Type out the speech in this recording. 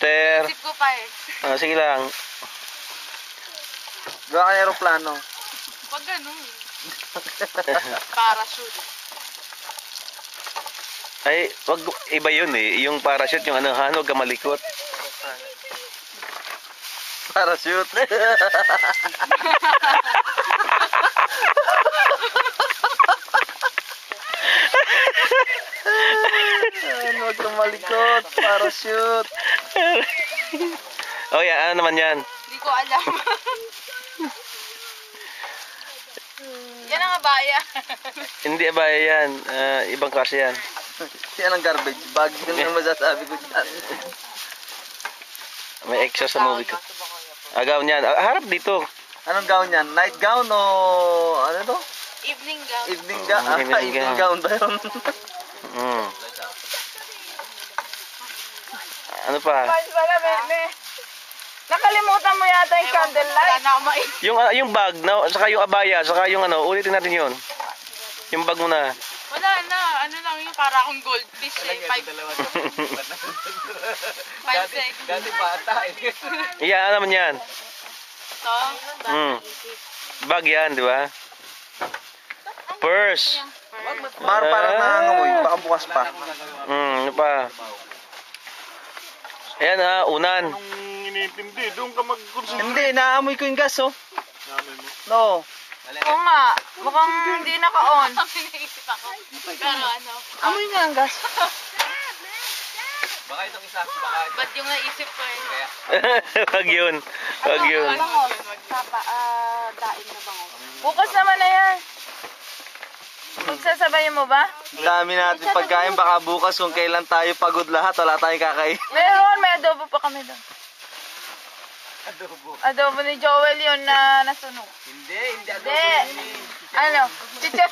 helicopter. Isip ko pa eh. Sige lang. Gawa ka aeroplano. Wag ganun. Parachute. Ay, wag iba yun eh. Yung parachute, yung ano, huwag ka malikot. Parachute. Huwag kang malikot. Parachute. Oh, yan. Ano naman yan? Hindi ko alam. Yan ang abaya. Hindi ba yan? Ibang klase yan. Yan ang garbage bag. Yun ang masasabi ko dyan. May extra sa movie ko. Gown yan. Harap dito. Anong gown yan? Night gown o ano to? Evening gown. Evening gown. Evening Evening gown. gown ba yun? Ano pa? Nakalimutan mo yata yung candlelight. Yung bag, saka yung abaya, saka yung ano, ulitin natin yun. Yung bag mo na. Wala na. Ano lang yung para akong goldfish eh. 5 seconds. Dati bata eh. Iya, ano naman yan? So, Bag yan, di ba? Purse. Mar, parang nangangamoy. Baka bukas pa. Ano pa? Ayan unan. Inintindi, doon ka mag-consider. Hindi, naamoy ko yung gas oh. No. oo nga. Mukhang hindi naka-on. Pinaisip ako. Pero ano. Amoy nga ang gas. Baka itong isa, baka ito. Ba't yung naisip ko eh? Wag yun. Wag yun. Bangos. Daing na bangos. Bukas naman na yan. Magsasabayin mo ba? Dami natin pagkain. Baka bukas kung kailan tayo pagod lahat, wala tayong kakain. Meron, may adobo pa kami doon. Adobo ni Joel yun na nasunog. Hindi Hindi. Ano? Chicho.